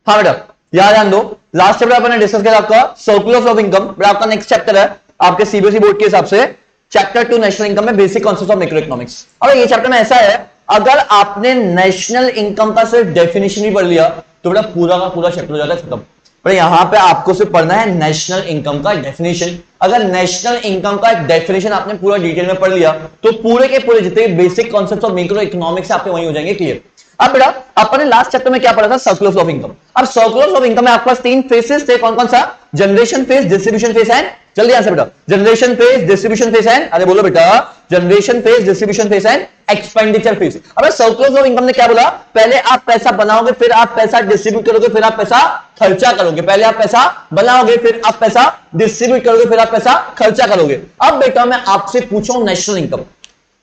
हाँ बेटा याद ध्यान दो, लास्ट चैप्टर अपन ने डिस्कस किया आपका सर्कुलर्स ऑफ इनकम। बेटा आपका नेक्स्ट चैप्टर है आपके सीबीएसई बोर्ड के हिसाब से चैप्टर 2 नेशनल इनकम में basic concept of macro economics. और ये चैप्टर में ऐसा है, अगर आपने नेशनल इनकम का सिर्फ डेफिनेशन ही पढ़ लिया तो बेटा पूरा का पूरा चैप्टर हो जाता है खत्म। पर यहां पे आपको सिर्फ पढ़ना है नेशनल इनकम का डेफिनेशन। अगर नेशनल इनकम का डेफिनेशन आपने पूरा डिटेल में पढ़ लिया तो पूरे के पूरे जितने basic concepts of macro economics आपके वहीं हो जाएंगे क्लियर। अब बेटा अपन ने लास्ट चैप्टर में क्या पढ़ा था, सर्कुलर्स ऑफ इनकम। अब सर्कुलर्स ऑफ इनकम में आपके पास 3 फेजेस थे, कौन कौन सा, generation phase, distribution phase and, जल्दी आंसर बेटा, generation phase, distribution phase and, अरे बोलो बेटा, generation phase, distribution phase and expenditure phase. अब सर्कुलर्स ऑफ इनकम ने क्या बोला, पहले आप पैसा बनाओगे, फिर आप पैसा डिस्ट्रीब्यूट करोगे, फिर आप पैसा खर्चा करोगे। पहले आप पैसा बनाओगे, फिर आप पैसा डिस्ट्रीब्यूट करोगे, फिर आप पैसा खर्चा करोगे। अब बेटा मैं आपसे पूछूं नेशनल इनकम,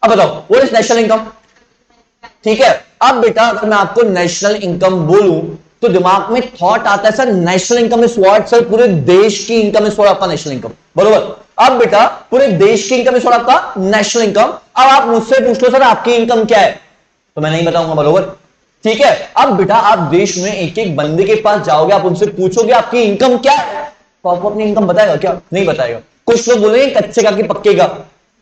अब बताओ व्हाट इज नेशनल इनकम, ठीक है। अब बेटा अगर मैं आपको नेशनल इनकम बोलूं तो दिमाग में थॉट आता है sir national income is what, sir पूरे देश की इनकम इज व्हाट आपका नेशनल इनकम, बरोबर। अब बेटा पूरे देश की इनकम इज व्हाट आपका नेशनल इनकम। अब आप मुझसे पूछ लो सर आपकी इनकम क्या है, तो मैं नहीं बताऊंगा, बरोबर, ठीक है। अब बेटा आप देश में एक एक बंदे के पास जाओगे, आप उनसे पूछोगे आपकी इनकम क्या है, तो आपको अपनी इनकम बताएगा क्या, नहीं बताएगा। कुछ लोग बोलेंगे कच्चे का कि पक्के का,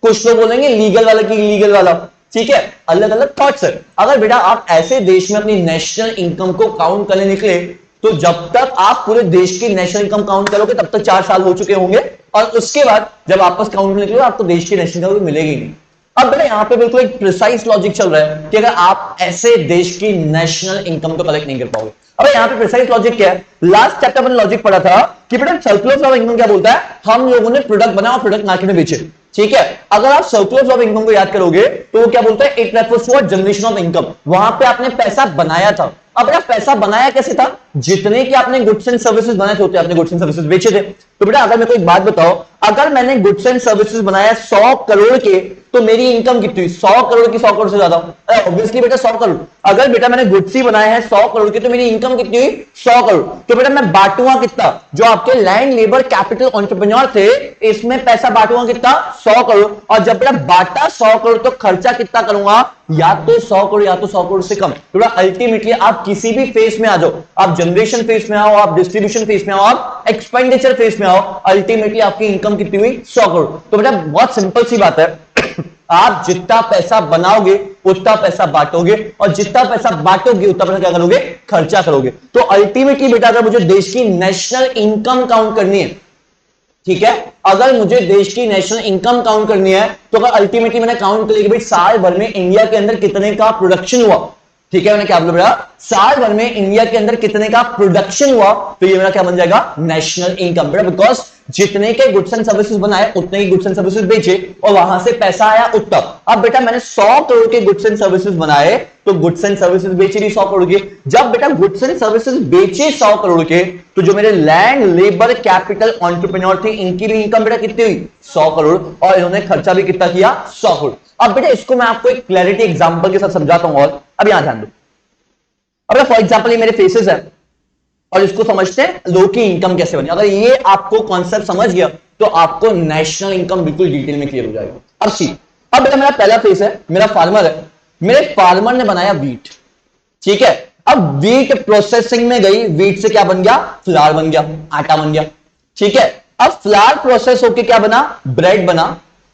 कुछ लोग बोलेंगे लीगल वाला की इलीगल वाला, ठीक है, अलग अलग थॉट्स है। अगर बेटा आप ऐसे देश में अपनी नेशनल इनकम को काउंट करने निकले तो जब तक आप पूरे देश की नेशनल इनकम काउंट करोगे तब तक 4 साल हो चुके होंगे, और उसके बाद जब वापस काउंट में निकलोगे आपको देश की नेशनल इनकम मिलेगी नहीं। अब बेटा यहां पे बिल्कुल एक प्रिसाइज लॉजिक चल रहा है कि अगर आप ऐसे देश की नेशनल इनकम को कलेक्ट नहीं कर पाओगे। अब यहां पे प्रिसाइज लॉजिक क्या है, लास्ट चैप्टर में लॉजिक पढ़ा था कि बेटा सर्कुलर्स ऑफ इनकम क्या बोलता है, हम लोगों ने प्रोडक्ट बनाया और प्रोडक्ट मार्केट में बेचे, ठीक है। अगर आप सर्कुलर्स ऑफ इनकम को याद करोगे तो वो क्या बोलता है, it refers to generation of income. वहां पे आपने पैसा बनाया था। अब बेटा पैसा बनाया कैसे था, जितने की आपने गुड्स एंड सर्विसेज बनाए थे आपने गुड्स एंड सर्विसेज बेचे थे। तो बेटा अगर मेरे को एक बात बताओ, अगर मैंने गुड्स एंड सर्विसेज बनाया 100 करोड़ के तो मेरी इनकम कितनी, 100 करोड़ की 100 करोड़ से ज्यादा, ऑब्वियसली बेटा 100 करोड़। अगर बेटा मैंने गुड्स ही बनाए हैं 100 करोड़ के तो मेरी इनकम कितनी हुई, 100 करोड़। तो बेटा मैं बांटूंगा कितना, जो आपके लैंड लेबर कैपिटल एंटरप्रेन्योर थे इसमें पैसा बांटूंगा कितना, 100 करोड़। और जब बेटा बांटा 100 करोड़ तो खर्चा कितना करूंगा, या तो 100 करोड़ या तो 100 करोड़ से कम। तो बेटा अल्टीमेटली आप किसी भी फेज में आ जाओ, आप जनरेशन फेज में आओ, आप डिस्ट्रीब्यूशन फेज में आओ, आप एक्सपेंडिचर फेज में आओ, अल्टीमेटली आपकी इनकम कितनी हुई, 100 करोड़। तो बेटा बहुत सिंपल सी बात है, आप जितना पैसा बनाओगे उतना पैसा बांटोगे, और जितना पैसा बांटोगे उतना पैसा क्या करोगे, खर्चा करोगे। तो अल्टीमेटली बेटा अगर मुझे देश की नेशनल इनकम काउंट करनी है, ठीक है, अगर मुझे देश की नेशनल इनकम काउंट करनी है तो अगर अल्टीमेटली मैंने काउंट कर लिया कि भाई साल भर में इंडिया के अंदर कितने का प्रोडक्शन हुआ, ठीक है, मैंने क्या बोला बेटा, साल भर में इंडिया के अंदर कितने का प्रोडक्शन हुआ, तो ये मेरा क्या बन जाएगा, नेशनल इनकम। बेटा बिकॉज जितने के गुड्स एंड सर्विसेज बनाए उतने ही गुड्स एंड सर्विसेज बेचे और वहां से पैसा आया उतना। अब बेटा मैंने 100 करोड़ के गुड्स एंड सर्विसेज बनाए तो गुड्स एंड सर्विसेज बेचे भी 100 करोड़ के। जब बेटा गुड्स एंड सर्विसेज बेचे 100 करोड़ के तो जो मेरे लैंड लेबर कैपिटल एंटरप्रेन्योर थे इनकी भी इनकम बेटा कितनी हुई, 100 करोड़, और इन्होंने खर्चा भी कितना किया, 100 करोड़। अब बेटा इसको मैं आपको एक क्लैरिटी एग्जांपल के साथ समझाता हूं, और अब यहां ध्यान दो। अब फॉर एग्जांपल ये मेरे फेसेस है और इसको समझते हैं लोग की इनकम कैसे बनी। अगर ये आपको कॉन्सेप्ट समझ गया तो आपको नेशनल इनकम बिल्कुल डिटेल में क्लियर हो जाएगा। अब सी, अब बेटा मेरा पहला फेस है, मेरा फार्मर है, मेरे फार्मर ने बनाया वीट, ठीक है। अब वीट प्रोसेसिंग में गई, वीट से क्या बन गया, फ्लावर बन गया, आटा बन गया, ठीक है। अब फ्लावर प्रोसेस होकर क्या बना, ब्रेड बना,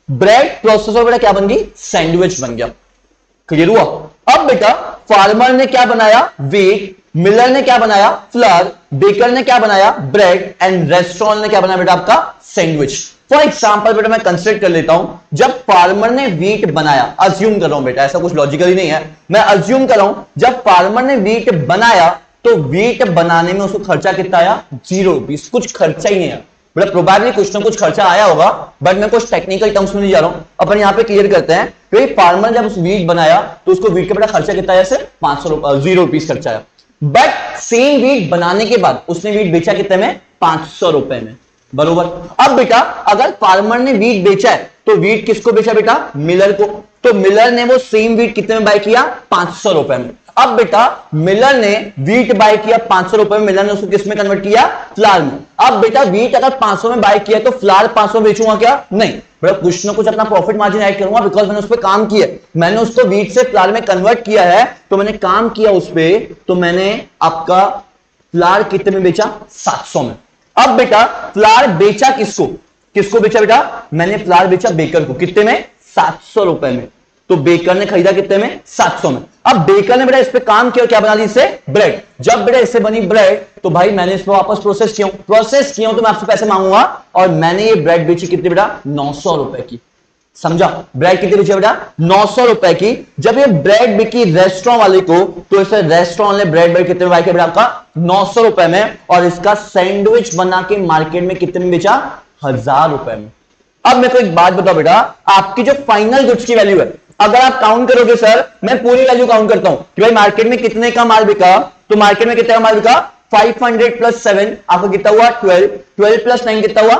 ब्रेड प्रोसेस होकर बेटा क्या बन गई, सैंडविच बन गया, क्लियर हुआ। अब बेटा फार्मर ने क्या बनाया, वीट, मिलर ने क्या बनाया, फ्लावर, बेकर ने क्या बनाया, ब्रेड, एंड रेस्टोरेंट ने क्या बनाया बेटा आपका, सैंडविच। फॉर एग्जांपल बेटा मैं कंसिडर कर लेता हूं, जब फार्मर ने वीट बनाया, अज्यूम कर रहा हूं बेटा, ऐसा कुछ लॉजिकली नहीं है, मैं अज्यूम कर रहा हूं जब फार्मर ने वीट बनाया तो वीट बनाने में उसको खर्चा कितना आया, 0 रुपीज, कुछ खर्चा ही नहीं आया। बेटा प्रोबेबली कुछ ना कुछ खर्चा आया होगा, बट मैं कुछ टेक्निकल टर्म्स में नहीं जा रहा हूं, अपन यहां पे क्लियर करते हैं कि फार्मर जब उस वीट बनाया तो उसको वीट का बेटा खर्चा कितना आया, सिर्फ 0 रुपीज खर्चा आया। बट सेम वीट बनाने के बाद उसने वीट बेचा कितने में, 500 रुपए में, बरोबर। अब बेटा अगर फार्मर ने वीट बेचा है तो वीट किसको बेचा बेटा, मिलर को, तो मिलर ने वो सेम वीट कितने में बाय किया, 500 रुपए में। अब बेटा मिलर ने वीट बाय किया 500 रुपए में, मिलर ने उसको किस में कन्वर्ट किया, फ्लावर में। अब बेटा वीट अगर 500 में बाय किया तो फ्लावर 500 बेचूंगा क्या, नहीं बेटा, कुछ ना कुछ अपना प्रॉफिट मार्जिन ऐड करूंगा, बिकॉज मैंने उस पर काम किया, मैंने उसको वीट से फ्लावर में कन्वर्ट किया है, तो मैंने काम किया उस पर, तो मैंने आपका फ्लावर कितने में बेचा? 700 में। अब बेटा फ्लावर बेचा किसको? किसको बेचा बेटा? मैंने फ्लावर बेचा बेकर को। कितने में? 700 रुपए में। तो बेकर ने खरीदा कितने में? 700 में। अब बेकर ने बेटा इस पे काम किया, क्या बना दी इससे? ब्रेड। जब बेटा इससे बनी ब्रेड तो भाई मैंने इसको वापस प्रोसेस किया तो मैं आपसे पैसे मांगूंगा, और मैंने ये ब्रेड बेची कितने बेटा? 900 रुपए की। समझा? ब्रेड कितने बेची बेटा? 900 रुपए की। जब ये ब्रेड बिकी रेस्टोरेंट वाले को, तो इसे रेस्टोरेंट ने ब्रेड कितने में बेचा बेटा? आपका 900 रुपए में। और इसका सैंडविच बना के मार्केट में कितने में बेचा? 1000 रुपए में। अब मेरे को एक बात बताओ बेटा, आपकी जो फाइनल गुड्स की वैल्यू है, अगर आप काउंट करोगे, सर मैं पूरी वैल्यू काउंट करता हूं कि भाई मार्केट में कितने का माल बिका, तो मार्केट में कितने का माल बिका? 500 प्लस 7 आपको कितना हुआ? 12। 12 प्लस 9 कितना हुआ?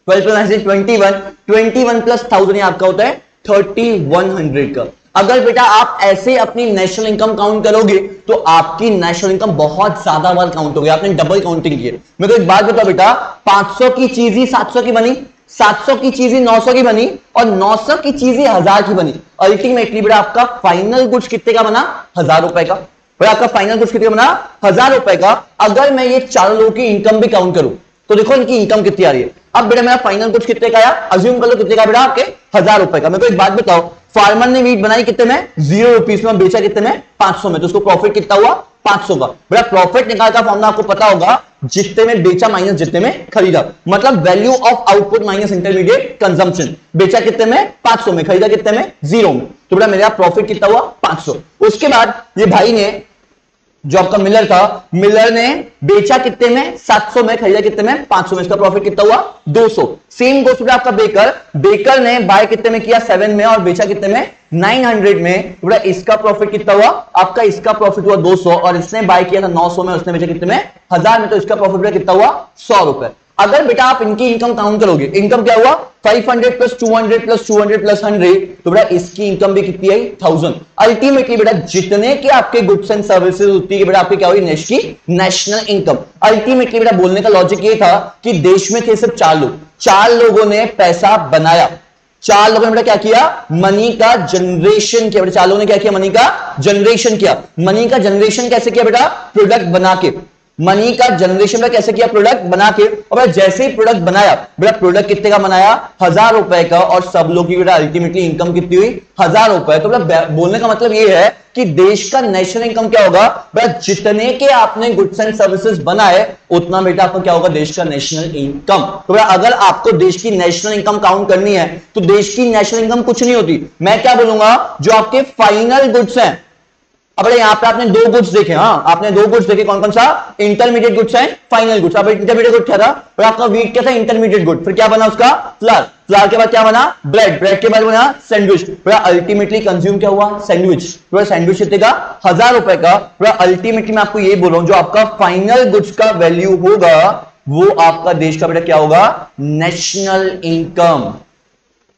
12 प्लस 9 21। 21 प्लस 1000 आपका होता है 3100 का। अगर बेटा आप ऐसे अपनी नेशनल इनकम काउंट करोगे तो आपकी नेशनल इनकम बहुत ज्यादा बार काउंट होगी। आपने डबल काउंटिंग की है। मेरे को एक बात बताओ बेटा, 500 की चीज ही 700 की बनी, 700 की चीज ही 900 की बनी, और 900 की चीज ही 1000 की बनी। अल्टीमेटली बेटा आपका फाइनल गुड्स कितने का बना? 1000 रुपए का। बेटा आपका फाइनल गुड्स कितने का बना? 1000 रुपए का। अगर मैं ये चारों लोगों की इनकम भी काउंट करूं तो देखो इनकी इनकम कितनी आ रही है। अब बेटा मेरा फाइनल गुड्स कितने का आया? अज्यूम कर लो कितने का बेटा? आपके 1000 रुपए का। मेरे को एक बात बताओ, फार्मर ने वीट बनाई कितने में? 0 रुपीज में, बेचा कितने में? 500 में। तो उसको प्रॉफिट कितना हुआ? 500 का। बेटा प्रॉफिट निकालने का फॉर्मूला आपको पता होगा, जितने में बेचा माइनस जितने में खरीदा, मतलब value of output minus intermediate consumption. बेचा कितने में? 500 में। खरीदा कितने में? 0 में। तो बेटा मेरा प्रॉफिट कितना हुआ? 500। उसके बाद ये भाई ने, जो आपका मिलर था, मिलर ने बेचा कितने में? 700 में। खरीदा कितने में? 500 में। इसका प्रॉफिट कितना हुआ? 200। सेम गोस बेटा आपका बेकर, बेकर ने बाय कितने में किया? 7 में, और बेचा कितने में? 900 में। बेटा इसका प्रॉफिट कितना हुआ? आपका इसका प्रॉफिट हुआ 200, और इसने बाय किया था 900 में, उसने बेचा कितने में? 1000 में। तो इसका प्रॉफिट बेटा कितना हुआ? 100 रुपए। अगर बेटा आप इनकी इनकम काउंट करोगे, इनकम क्या हुआ? 500 प्लस 200 प्लस 200 प्लस 100, तो बेटा इसकी इनकम भी कितनी आई? 1000। अल्टीमेटली बेटा जितने के आपके गुड्स एंड सर्विसेज होती है बेटा आपकी क्या हुई? National income. अल्टीमेटली बेटा बोलने का लॉजिक ये था कि देश में थे सिर्फ 4 लोग, 4 लोगों ने पैसा बनाया, 4 लोगों ने बेटा क्या किया? मनी का जनरेशन किया। बेटा 4 लोगों ने क्या किया? मनी का जनरेशन किया। मनी का जनरेशन कैसे किया बेटा? प्रोडक्ट बना के। मनी का जनरेशन कैसे किया? प्रोडक्ट बना के। और जैसे ही प्रोडक्ट बनाया बेटा, प्रोडक्ट कितने का बनाया? 1000 रुपए का, और सब लोग की बेटा अल्टीमेटली इनकम कितनी हुई? 1000 रुपए। तो बेटा बोलने का मतलब ये है कि देश का नेशनल इनकम क्या होगा बेटा? जितने के आपने गुड्स एंड सर्विसेज बनाए उतना बेटा आपका क्या होगा? देश का नेशनल इनकम। तो बेटा अगर आपको देश की नेशनल इनकम काउंट करनी है तो देश की नेशनल इनकम कुछ नहीं होती, मैं क्या बोलूंगा, जो आपके फाइनल गुड्स हैं। अब यहां पे आपने 2 गुड्स देखे, हाँ आपने 2 गुड्स देखे, कौन कौन सा? इंटरमीडिएट गुड्स है, फाइनल गुड्स। अब इंटरमीडिएट गुड क्या था? और आपका वीट क्या था? Intermediate good. फिर क्या बना उसका? फ्लावर। फ्लावर के बाद क्या बना? ब्रेड। ब्रेड के बाद बना सैंडविच। अल्टीमेटली कंज्यूम क्या हुआ? सैंडविच। सैंडविच कितने का? 1000 रुपए का। अल्टीमेटली मैं आपको ये बोल रहा हूं, जो आपका फाइनल गुड्स का वैल्यू होगा वो आपका देश का बेटा क्या होगा? National income.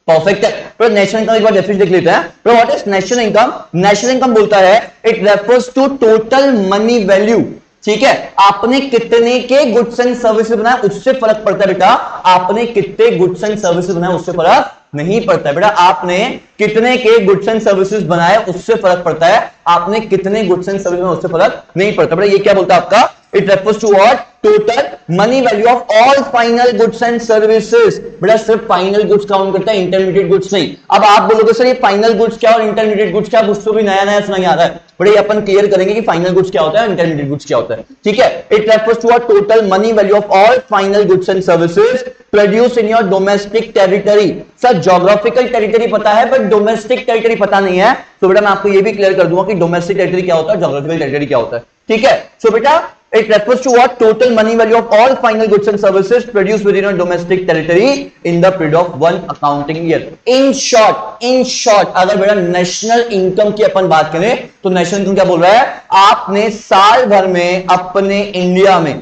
परफेक्ट है। तो नेशनल इनकम एक बार डेफिनेशन देख लेते हैं। तो what is national income? National income बोलता है it refers to total money value. ठीक है, आपने कितने के गुड्स एंड सर्विसेज बनाए उससे फर्क पड़ता है बेटा। आपने कितने गुड्स एंड सर्विसेज बनाए उससे फर्क नहीं पड़ता है बेटा। आपने कितने के गुड्स एंड सर्विसेज बनाए उससे फर्क पड़ता है, आपने कितने गुड्स एंड सर्विसेज बनाए उससे फर्क नहीं पड़ता बेटा। ये क्या बोलता है आपका? It refers to what? Total money value of all final goods and services. बेटा सिर्फ फाइनल गुड्स काउंट करता है, इंटरमीडिएट गुड्स नहीं। अब आप बोलोगे सर ये फाइनल गुड्स क्या और इंटरमीडिएट गुड्स क्या? मुझको भी नया नया सुनाई आ रहा है। बड़े ये अपन क्लियर करेंगे कि फाइनल गुड्स क्या होता है, इंटरमीडिएट गुड्स क्या होता है। ठीक है, it refers to what? Total money value of all final goods and services produce in your domestic territory. Sir geographical territory पता है बट डोमेस्टिक टेरिटरी पता नहीं है, तो बेटा मैं आपको ये भी क्लियर कर दूंगा कि डोमेस्टिक टेरिटरी क्या होता है, ज्योग्राफिकल टेरिटरी क्या होता है। ठीक है, सो बेटा it refers to what? Total money value of all final goods and services produced within a domestic territory in the period of one accounting year. In short अगर बेटा नेशनल इनकम की अपन बात करें तो नेशनल इनकम क्या बोल रहा है? आपने साल भर में अपने इंडिया में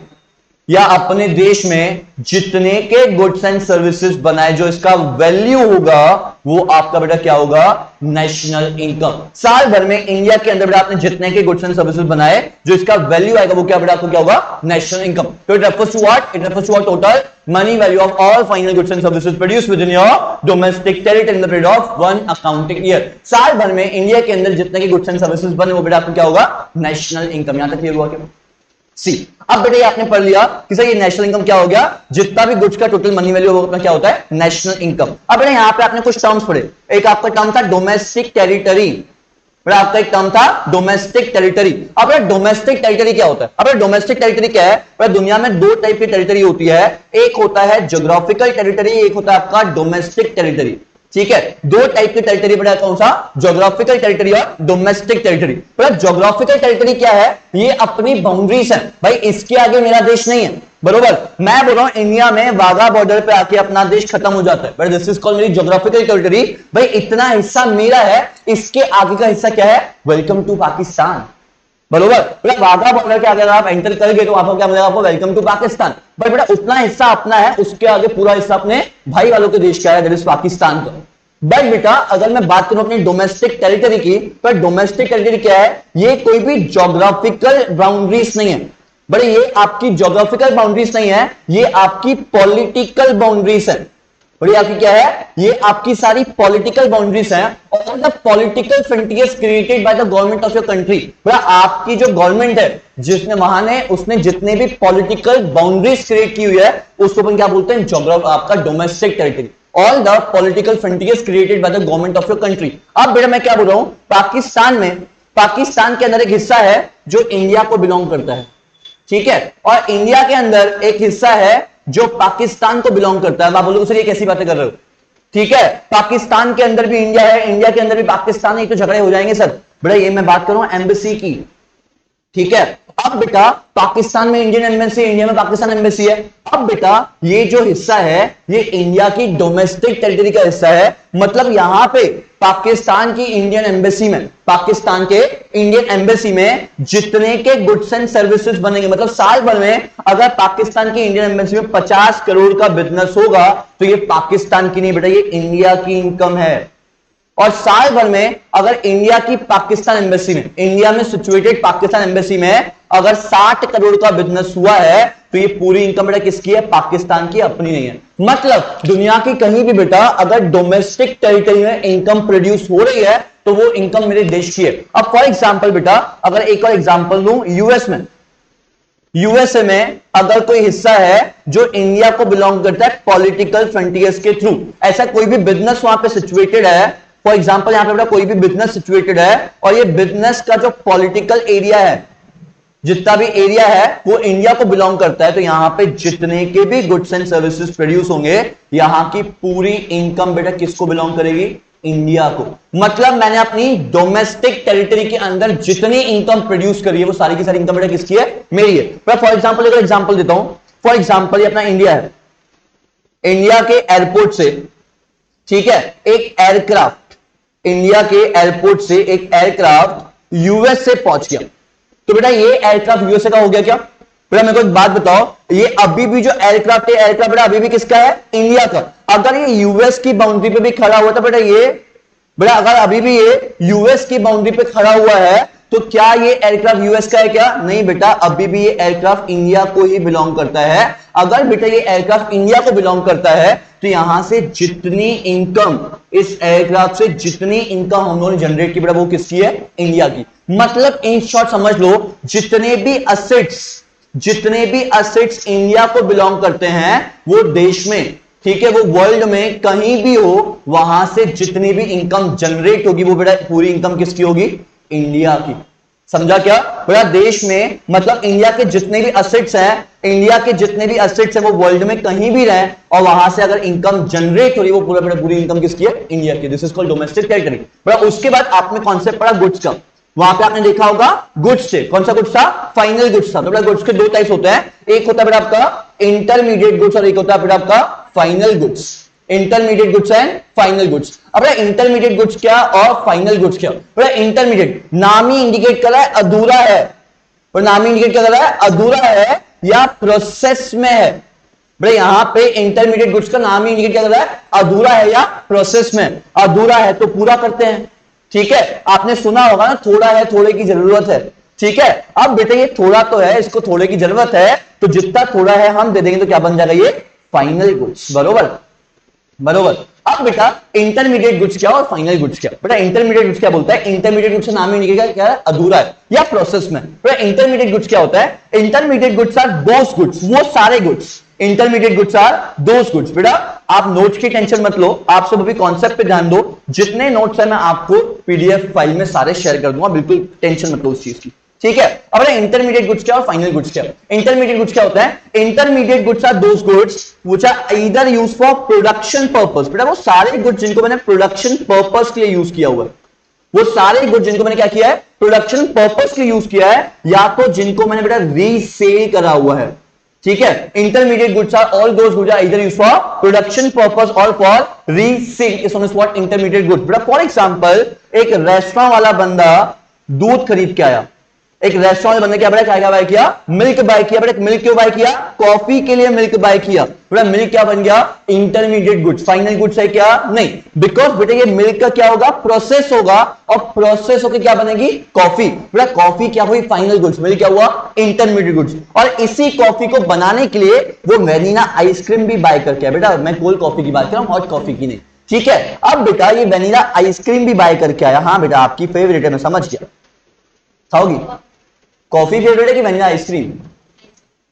या अपने देश में जितने के गुड्स एंड सर्विसेज बनाए जो इसका वैल्यू होगा वो आपका बेटा क्या होगा? National income. साल भर में इंडिया के अंदर बेटा आपने जितने के गुड्स एंड सर्विसेज बनाए जो इसका वैल्यू आएगा वो क्या बेटा आपको क्या होगा? National income. तो it refers to what? It refers to what? Total money value of all final goods and services produced within your domestic territory in the period of one accounting year. साल भर में India के अंदर जितने के goods and services बने वो बेटा आपको क्या होगा? National income. यहां तक क्लियर हुआ क्या? सी। अब बेटा ये आपने पढ़ लिया कि सर ये नेशनल इनकम क्या हो गया, जितना भी गुड्स का टोटल मनी वैल्यू होगा क्या होता है, नेशनल इनकम। अब बेटा यहां पे आपने कुछ टर्म्स पढ़े, एक आपका टर्म था डोमेस्टिक टेरिटरी, बेटा आपका एक टर्म था डोमेस्टिक टेरिटरी। अब डोमेस्टिक टेरिटरी क्या होता है, अब डोमेस्टिक टेरिटरी क्या है, बेटा दुनिया में दो टाइप की टेरिटरी होती है, एक होता है ज्योग्राफिकल टेरिटरी, एक होता है आपका डोमेस्टिक टेरिटरी। ठीक है, दो टाइप की टेरिटरी बेटा, कौन सा, ज्योग्राफिकल टेरिटरी और डोमेस्टिक टेरिटरी। बेटा ज्योग्राफिकल टेरिटरी क्या है, ये अपनी बाउंड्रीज है भाई, इसके आगे मेरा देश नहीं है, बरोबर। मैं बोल रहा हूं इंडिया में वाघा बॉर्डर पे आके अपना देश खत्म हो जाता है, बट दिस इज कॉल्ड मेरी ज्योग्राफिकल टेरिटरी। भाई इतना हिस्सा मेरा है, इसके आगे का हिस्सा क्या है, वेलकम टू पाकिस्तान, बरोबर। वाघा बॉर्डर के आगे अगर आप एंटर करेंगे तो आपको क्या मिलेगा, आपको वेलकम टू पाकिस्तान। बट बेटा उतना हिस्सा अपना है, उसके आगे पूरा हिस्सा अपने भाई वालों के देश का है, दैट इज पाकिस्तान का। बट बेटा अगर मैं बात करूं अपनी डोमेस्टिक टेरिटरी की, तो डोमेस्टिक टेरिटरी क्या है, ये कोई भी ज्योग्राफिकल बाउंड्रीज नहीं है, बड़े ये आपकी ज्योग्राफिकल बाउंड्रीज नहीं है, ये आपकी पॉलिटिकल बाउंड्रीज है। बड़ी आपकी क्या है, ये आपकी सारी पॉलिटिकल बाउंड्रीज हैं, और the political frontiers created by the government of your country. बड़ा आपकी जो गवर्नमेंट है, जिसने वहां ने उसने जितने भी पॉलिटिकल बाउंड्रीज क्रिएट की हुई है, उसको अपन क्या बोलते हैं, आपका domestic territory. All the political frontiers created by the government of your country. अब बेटा मैं क्या बोल रहा हूं, पाकिस्तान के अंदर एक हिस्सा है जो इंडिया को बिलोंग करता है, ठीक है, और इंडिया के अंदर एक हिस्सा है जो पाकिस्तान को बिलोंग करता है। आप बोलोगे सर ये कैसी बातें कर रहे हो, ठीक है, पाकिस्तान के अंदर भी इंडिया है, इंडिया के अंदर भी पाकिस्तान है, तो झगड़े हो जाएंगे सर। बेटा ये मैं बात करूं एम्बेसी की, ठीक है। अब बेटा पाकिस्तान में इंडियन एम्बेसी, इंडिया में पाकिस्तान एम्बेसी है। अब बेटा ये जो हिस्सा है, ये इंडिया की डोमेस्टिक टेरिटरी का हिस्सा है, मतलब यहां पे पाकिस्तान की इंडियन एम्बेसी में, पाकिस्तान के इंडियन एम्बेसी में जितने के गुड्स एंड सर्विसेज बनेंगे, मतलब साल भर में अगर पाकिस्तान की इंडियन एम्बेसी में 50 करोड़ का बिजनेस होगा, तो ये पाकिस्तान की नहीं बेटा, ये इंडिया की इनकम है। और साल भर में अगर इंडिया की पाकिस्तान एम्बेसी में, इंडिया में सिचुएटेड पाकिस्तान एम्बेसी में अगर 60 करोड़ का बिजनेस हुआ है, तो ये पूरी इनकम बेटा किसकी है, पाकिस्तान की, अपनी नहीं है। मतलब दुनिया की कहीं भी बेटा अगर डोमेस्टिक टेरिटरी में इनकम प्रोड्यूस हो रही है, तो वो इनकम मेरे देश की है। अब फॉर एग्जाम्पल बेटा अगर एक और एग्जाम्पल दूं, यूएसए में अगर कोई हिस्सा है जो इंडिया को बिलोंग करता है पॉलिटिकल फ्रंटियर्स के थ्रू, ऐसा कोई भी बिजनेस वहां पे सिचुएटेड है, फॉर एग्जाम्पल यहां पे बेटा कोई भी बिजनेस सिचुएटेड है, और ये बिजनेस का जो पॉलिटिकल एरिया है, जितना भी एरिया है वो इंडिया को बिलोंग करता है, तो यहां पे जितने के भी गुड्स एंड सर्विसेज प्रोड्यूस होंगे, यहां की पूरी इनकम बेटा किसको बिलोंग करेगी, इंडिया को। मतलब मैंने अपनी डोमेस्टिक टेरिटरी के अंदर जितनी इनकम प्रोड्यूस करी है, वो सारी की सारी इनकम बेटा किसकी है, मेरी है। फॉर एग्जाम्पल एक एग्जाम्पल देता हूं, फॉर एग्जाम्पल ये अपना इंडिया है, इंडिया के एयरपोर्ट से, ठीक है, एक एयरक्राफ्ट, इंडिया के एयरपोर्ट से एक एयरक्राफ्ट यूएस से पहुंच गया, तो बेटा ये एयरक्राफ्ट यूएसए का हो गया क्या। बेटा मेरे को एक बात बताओ, ये अभी भी जो एयरक्राफ्ट है, एयरक्राफ्ट बेटा अभी भी किसका है, इंडिया का। अगर ये यूएस की बाउंड्री पे भी खड़ा हुआ था बेटा, ये बेटा अगर अभी भी ये यूएस की बाउंड्री पे खड़ा हुआ है, तो क्या ये एयरक्राफ्ट यूएस का है क्या, नहीं बेटा, अभी भी ये एयरक्राफ्ट इंडिया को ही बिलोंग करता है। अगर बेटा ये एयरक्राफ्ट इंडिया को बिलोंग करता है, तो यहां से जितनी इनकम, इस एयरक्राफ्ट से जितनी इनकम हम लोगों ने जनरेट की बेटा, वो किसकी है, इंडिया की। मतलब इन शॉर्ट समझ लो, जितने भी असेट्स इंडिया को बिलोंग करते हैं, वो देश में, ठीक है, वो वर्ल्ड में कहीं भी हो, वहां से जितनी भी इनकम जनरेट होगी, वो बेटा पूरी इनकम किसकी होगी, इंडिया की। समझा क्या, पूरा देश में, मतलब इंडिया के जितने भी असेट्स हैं, वो वर्ल्ड में कहीं भी रहे, और वहां से अगर इनकम जनरेट हो रही है, वो पूरी इनकम किसकी है, इंडिया की। This is called domestic territory. उसके बाद आपने कॉन्सेप्ट पढ़ा गुड्स का, वहां पे आपने देखा होगा गुड्स से, कौन सा गुड्स था, फाइनल गुड्स था। तो बेटा गुड्स के दो टाइप्स होते हैं, एक होता है बेटा आपका इंटरमीडिएट गुड्स, और एक होता है बेटा आपका final goods. Intermediate goods and final goods. अब इंटरमीडिएट गुड्स क्या और फाइनल गुड्स क्या। इंटरमीडिएट नाम ही इंडिकेट कर रहा है अधूरा है, और नाम ही इंडिकेट कर रहा है अधूरा है या प्रोसेस में है। भाई यहां पे इंटरमीडिएट गुड्स का नाम ही इंडिकेट कर रहा है अधूरा है या प्रोसेस में। अधूरा है तो पूरा करते हैं, ठीक है, आपने सुना होगा ना, थोड़ा है थोड़े की जरूरत है, ठीक है। अब बेटे ये थोड़ा तो है, इसको थोड़े की जरूरत है, तो जितना थोड़ा है हम दे देंगे, तो क्या बन जाएगा, ये फाइनल गुड्स। बरोबर, अब बेटा इंटरमीडिएट गुड्स क्या और फाइनल गुड्स क्या? बेटा इंटरमीडिएट गुड्स क्या बोलता है? इंटरमीडिएट गुड्स नाम ही निकलेगा क्या है? अधूरा है या प्रोसेस में। बेटा इंटरमीडिएट गुड्स क्या होता है? Intermediate goods are those goods, वो सारे goods. Intermediate goods are those goods. बेटा आप नोट्स की टेंशन मत लो, आप सब अभी कॉन्सेप्ट पे ध्यान दो। जितने नोट्स है मैं आपको पीडीएफ फाइल में सारे शेयर कर दूंगा, बिल्कुल टेंशन मत लो उस चीज की, ठीक है। अब इंटरमीडिएट गुड्स क्या और फाइनल गुड्स क्या? इंटरमीडिएट गुड्स क्या होता है? Intermediate goods are those goods which are either used for production purpose. बेटा वो सारे गुड्स जिनको मैंने प्रोडक्शन पर्पस के लिए यूज किया हुआ है, वो सारे गुड्स जिनको मैंने क्या किया है? प्रोडक्शन पर्पस के लिए यूज किया है, या तो जिनको मैंने बेटा रीसेल करा हुआ है, ठीक है। Intermediate goods are all those goods are either used for production purpose और for resale is known as what? Intermediate goods. बेटा फॉर एग्जांपल एक रेस्टोरेंट वाला बंदा दूध खरीद के आया, एक रेस्टोरेंट बंदे क्या बेटा क्या बाय किया? मिल्क बाय किया। बेटा मिल्क क्यों बाय किया? कॉफी के लिए मिल्क बाय किया। बेटा मिल्क क्या बन गया? Intermediate goods. फाइनल गुड्स है क्या? नहीं, बिकॉज बेटा ये मिल्क का क्या होगा? प्रोसेस होगा, और प्रोसेस होकर क्या बनेगी? कॉफी। बेटा कॉफी क्या हुई? Final goods. मिल्क क्या हुआ? Intermediate goods. और इसी कॉफी को बनाने के लिए वो वेनिला आइसक्रीम भी बाय करके आया। बेटा मैं कोल्ड कॉफी की बात कर रहा हूं, हॉट कॉफी की नहीं, ठीक है। अब बेटा ये वेनिला आइसक्रीम भी बाय करके आया। हाँ बेटा आपकी फेवरेट है, मैं समझ गया। खाओगी? कॉफी फेवरेट है कि वनीला आइसक्रीम?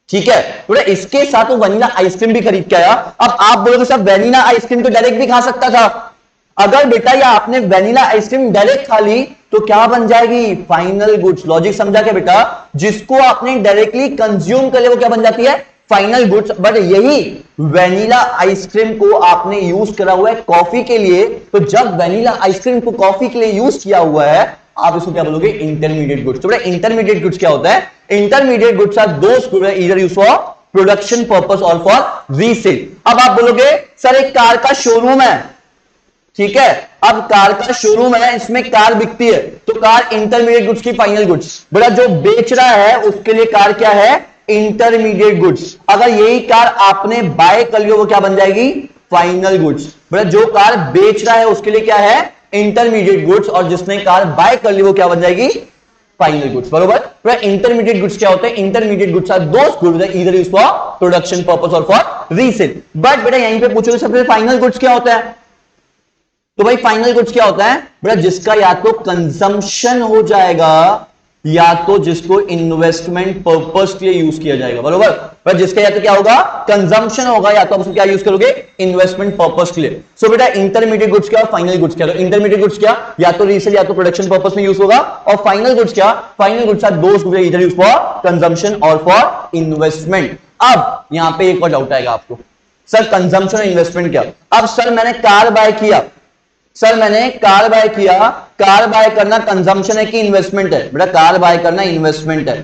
ठीक है, तो इसके साथ वो वनीला आइसक्रीम भी खरीद के आया। अब आप बोलोगे सर वनीला आइसक्रीम तो डायरेक्ट भी खा सकता था। अगर बेटा या आपने वनीला आइसक्रीम डायरेक्ट खा ली तो क्या बन जाएगी? Final goods. लॉजिक समझा क्या बेटा? जिसको आपने डायरेक्टली कंज्यूम कर लिया वो क्या बन जाती है? Final goods. बट यही वनीला आइसक्रीम को आपने यूज करा हुआ है कॉफी के लिए, तो जब वनीला आइसक्रीम को कॉफी के लिए यूज किया हुआ है आप इसको क्या बोलोगे? Intermediate goods. तो बेटा इंटरमीडिएट गुड्स क्या होता है? Intermediate goods are those goods either used for production purpose और फॉर रीसेल। अब आप बोलोगे सर एक कार का शोरूम है, ठीक है, अब कार का शोरूम है, इसमें कार बिकती है, तो कार इंटरमीडिएट गुड्स की फाइनल गुड्स। बेटा जो बेच रहा है उसके लिए कार क्या है? Intermediate goods. अगर यही कार आपने बाय कर लिया वो क्या बन जाएगी? Final goods. बेटा जो कार बेच रहा है उसके लिए क्या है? इंटरमीडिएट गुड्स, और जिसने कार बाय कर ली वो क्या बन जाएगी? Final goods. बरोबर। इंटरमीडिएट गुड्स क्या होते हैं? Intermediate goods are those goods either used for production purpose और फॉर रीसेल। बट बेटा यहीं पे पूछोगे सबसे फाइनल गुड्स क्या होता है? तो भाई फाइनल गुड्स क्या होता है? बेटा जिसका या तो कंजम्पशन हो जाएगा या तो जिसको इन्वेस्टमेंट पर्पस के लिए यूज किया जाएगा। बरोबर। पर जिसका या तो क्या होगा? कंजम्पशन होगा, या तो आप उसको क्या यूज करोगे? इन्वेस्टमेंट पर्पस के लिए। सो बेटा इंटरमीडिएट गुड्स क्या और फाइनल गुड्स क्या? तो इंटरमीडिएट गुड्स क्या या तो रीसेल या तो प्रोडक्शन पर्पस में यूज होगा, और फाइनल गुड्स क्या? Final goods are those goods either used for consumption और फॉर इन्वेस्टमेंट। अब यहां पे एक और डाउट आएगा आपको, सर कंजम्पशन और इन्वेस्टमेंट क्या? अब सर मैंने कार बाय किया, सर मैंने कार बाय किया, कार बाय करना कंजम्पशन है कि इन्वेस्टमेंट है? बेटा कार बाय करना इन्वेस्टमेंट है,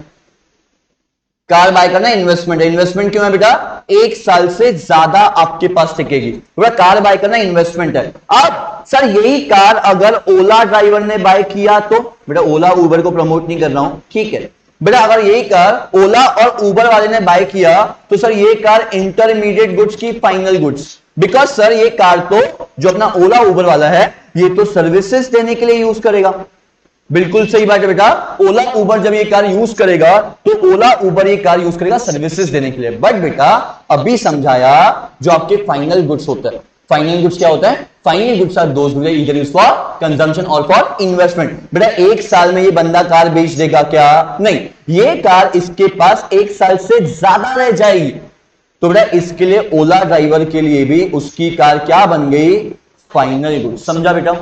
कार बाय करना इन्वेस्टमेंट है। इन्वेस्टमेंट क्यों है बेटा? एक साल से ज्यादा आपके पास टिकेगी। बेटा कार बाय करना इन्वेस्टमेंट है। अब सर यही कार अगर ओला ड्राइवर ने बाय किया तो? बेटा ओला उबर को प्रमोट नहीं कर रहा हूं, ठीक है बेटा, अगर यही कार ओला और उबर वाले ने बाय किया तो सर ये कार इंटरमीडिएट गुड्स की फाइनल गुड्स। बिकॉज सर ये कार तो जो अपना ओला उबर वाला है ये तो सर्विसेज देने के लिए यूज करेगा। बिल्कुल सही बात है बेटा, ओला उबर जब ये कार यूज करेगा तो ओला उबर ये कार यूज करेगा सर्विसेज देने के लिए। बट बेटा अभी समझाया जो आपके फाइनल गुड्स होता है, फाइनल गुड्स क्या होता है? Final goods are those goods either used for consumption और फॉर इन्वेस्टमेंट। बेटा एक साल में ये बंदा कार बेच देगा क्या? नहीं, ये कार इसके पास एक साल से ज्यादा रह जाएगी। तो बेटा इसके लिए ओला ड्राइवर के लिए भी उसकी कार क्या बन गई? Final goods. समझा बेटा?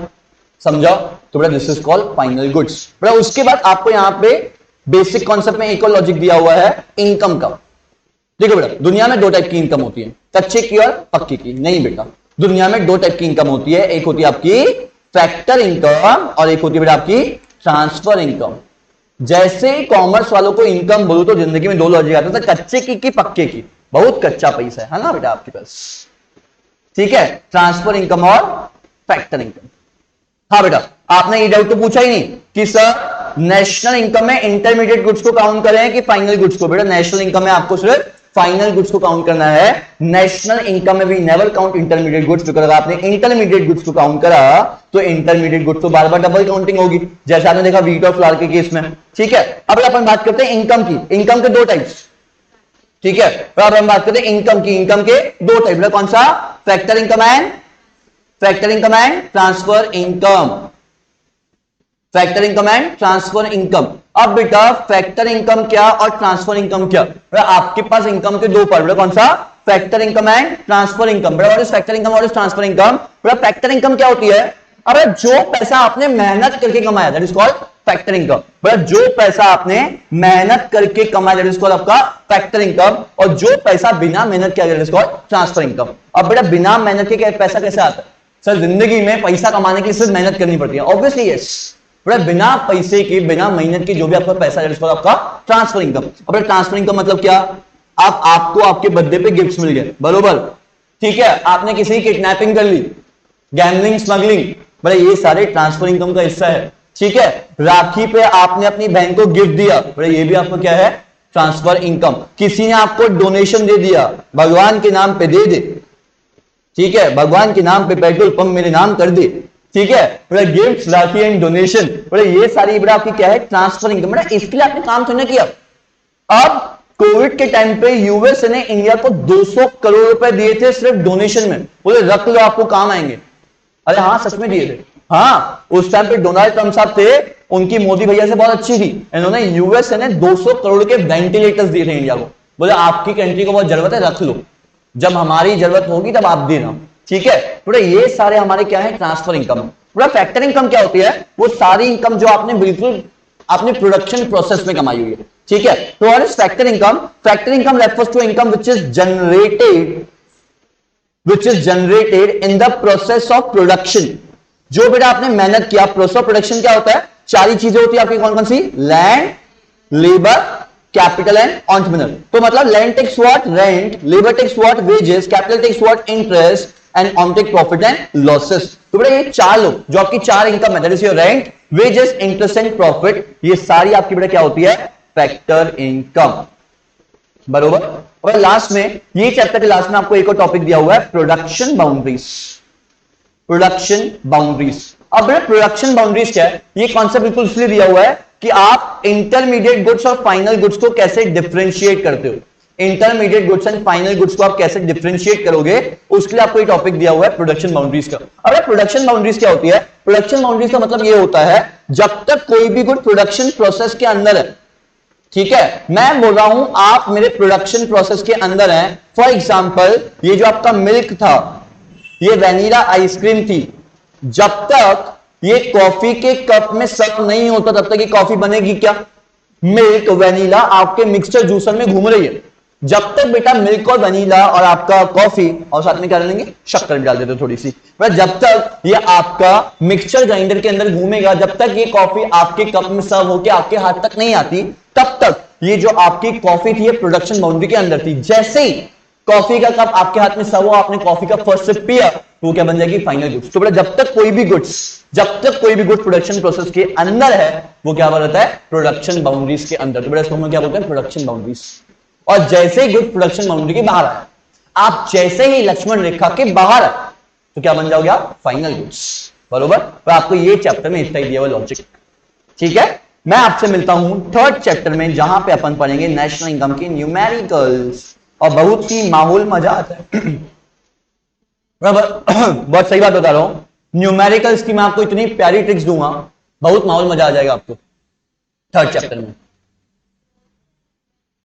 समझाओ? तो बेटा this is called final goods. बेटा उसके बाद आपको यहां पे बेसिक कॉन्सेप्ट में एक और लॉजिक दिया हुआ है इनकम का। देखो बेटा दुनिया में दो टाइप की इनकम होती है, कच्चे की और पक्की की। नहीं बेटा, दुनिया में दो टाइप की इनकम होती है, एक होती है आपकी फैक्टर इनकम और एक होती है बेटा आपकी ट्रांसफर इनकम। जैसे कॉमर्स वालों को इनकम बोलो तो जिंदगी में दो लॉजिक आते हैं, कच्चे की पक्के की। बहुत कच्चा पैसा है ना बेटा आपके पास, ठीक है, ट्रांसफर इनकम और फैक्टर इनकम। हाँ बेटा आपने ये डाउट तो पूछा ही नहीं कि सर नेशनल इनकम में इंटरमीडिएट गुड्स को काउंट करें कि फाइनल गुड्स को। बेटा नेशनल इनकम में आपको सिर्फ फाइनल गुड्स को काउंट करना है। नेशनल इनकम में भी never count intermediate goods, because अगर आपने इंटरमीडिएट गुड्स को काउंट करा तो इंटरमीडिएट गुड्स तो बार बार डबल काउंटिंग होगी, जैसे आपने देखा व्हीट और फ्लावर के केस में। ठीक है, अब अपन बात करते हैं इनकम की। इनकम के दो टाइप्स, ठीक है, अब हम बात करते हैं इनकम की। इनकम के दो टाइप, कौन सा? Factor income and factor income and transfer income, factor income and transfer income. अब बेटा फैक्टर इनकम क्या और ट्रांसफर इनकम क्या, आपके पास इनकम के दो पार्ट, कौन सा, factor income and transfer income. What is factor income, what is transfer income. Factor income क्या होती है, अब जो पैसा आपने मेहनत करके कमाया that is called factor income. जो पैसा आपने मेहनत करके कमाया दैट इज कॉल्ड आपका फैक्टर इनकम, और जो पैसा बिना मेहनत किया that is called transfer income. अब बेटा बिना मेहनत के पैसा कैसे आता है, सर जिंदगी में पैसा कमाने के लिए सिर्फ मेहनत करनी पड़ती है, ऑब्वियसली यस। बिना पैसे की, बिना मेहनत की जो भी आपका पैसा है आपका ट्रांसफर इनकम। अब ट्रांसफर इनकम मतलब क्या, आपको आपके बर्थडे पे गिफ्ट्स मिल गए, बरोबर, ठीक है, आपने किसी की किडनैपिंग कर ली, गैम्बलिंग, स्मगलिंग, बोले ये सारे ट्रांसफर इनकम का हिस्सा है, ठीक है। राखी पे आपने अपनी बहन को गिफ्ट दिया, बोले ये भी आपको क्या है, ट्रांसफर इनकम। किसी ने आपको डोनेशन दे दिया, भगवान के नाम पे दे दे, ठीक है, भगवान के नाम पे पेट्रोल पंप मेरे नाम कर दे, ठीक है, बोले गिफ्ट, राखी एंड डोनेशन, बोले ये सारी बड़ा आपकी क्या है, ट्रांसफर इनकम। बड़ा इसके लिए आपने काम थोड़ा किया। अब कोविड के टाइम पे यूएस ने इंडिया को 200 करोड़ रुपए दिए थे सिर्फ डोनेशन में, बोले रख लो आपको काम आएंगे। अरे हाँ सच में दिए थे, हाँ उस टाइम पे डोनाल्ड ट्रंप साहब थे, उनकी मोदी भैया से बहुत अच्छी थी, इन्होंने यूएस ने 200 करोड़ के वेंटिलेटर्स दिए थे इंडिया को, बोले आपकी कंट्री को बहुत जरूरत है, रख लो, जब हमारी जरूरत होगी तब आप देना, ठीक है। पूरा ये सारे हमारे क्या है, ट्रांसफर इनकम। पूरा फैक्टर इनकम क्या होती है, वो सारी इनकम जो आपने बिल्कुल अपने प्रोडक्शन प्रोसेस में कमाई हुई है, ठीक है। तो what is factor income, factor income refers to income which is generated in the process of production. जो बेटा आपने मेहनत किया, प्रोसेस ऑफ प्रोडक्शन क्या होता है, चार ही चीजें होती है आपकी, कौन कौन सी, land, labour, capital and entrepreneur. तो मतलब land takes what, rent, labour takes what, wages, capital takes what, interest, and on take profit and losses. तो बेटा ये चार लोग जो आपकी चार इनकम है, that is your rent, wages, interest and profit, ये सारी आपकी बेटा क्या होती है, फैक्टर इनकम, बरोबर। और लास्ट में, ये चैप्टर के लास्ट में आपको एक और टॉपिक दिया हुआ है, प्रोडक्शन बाउंड्रीज, प्रोडक्शन बाउंड्रीज। अब बेटा प्रोडक्शन बाउंड्रीज क्या है, ये कॉन्सेप्ट बिल्कुल इसलिए दिया हुआ है कि आप इंटरमीडिएट गुड्स और फाइनल गुड्स को कैसे डिफरेंशिएट करते हो, intermediate goods and final goods को आप कैसे डिफरेंशिएट करोगे, उसके लिए आपको ये टॉपिक दिया हुआ है प्रोडक्शन बाउंड्रीज का। अब प्रोडक्शन बाउंड्रीज क्या होती है, प्रोडक्शन बाउंड्रीज का मतलब ये होता है जब तक कोई भी गुड प्रोडक्शन प्रोसेस के अंदर है, ठीक है, मैं बोल रहा हूं आप मेरे प्रोडक्शन प्रोसेस के अंदर हैं। फॉर एग्जांपल ये जो आपका मिल्क था, ये वेनिला आइसक्रीम थी, जब तक ये कॉफी के कप में सर्व नहीं होता तब तक ये कॉफी बनेगी क्या, मिल्क वेनिला आपके मिक्सचर जूसर में घूम रही है, जब तक बेटा मिल्क और वेनिला और आपका कॉफी और साथ में क्या डालेंगे, शक्कर भी डाल देते थोड़ी सी, जब तक ये आपका मिक्सचर ग्राइंडर के अंदर घूमेगा, जब तक ये कॉफी आपके कप में सर्व होकर आपके हाथ तक नहीं आती, तब तक ये जो आपकी कॉफी थी ये प्रोडक्शन बाउंड्री के अंदर थी। जैसे ही कॉफी का कप आपके हाथ में सर्व हुआ, आपने कॉफी का फर्स्ट सिप पिया, तो क्या बन जाएगी, फाइनल गुड्स। तो बेटा जब तक कोई भी गुड प्रोडक्शन प्रोसेस के अंदर है, वो क्या रहता है, प्रोडक्शन बाउंड्रीज के अंदर। तो बेटा इसको हम क्या बोलते हैं, प्रोडक्शन बाउंड्रीज। और जैसे ही गुड प्रोडक्शन बाउंड्री के बाहर आए, आप जैसे ही लक्ष्मण रेखा के बाहर आए, तो क्या बन जाओगे आप, फाइनल गुड्स, बरोबर। तो आपको ये चैप्टर में इतना ही दिया हुआ लॉजिक, ठीक है। मैं आपसे मिलता हूं थर्ड चैप्टर में, जहां पे अपन पढ़ेंगे नेशनल इनकम की न्यूमेरिकल्स, और बहुत ही माहौल मजा आता है। बहुत सही बात बता रहा हूं, न्यूमेरिकल्स की मैं आपको इतनी प्यारी ट्रिक्स दूंगा, बहुत माहौल मजा आ जाएगा आपको थर्ड चैप्टर में।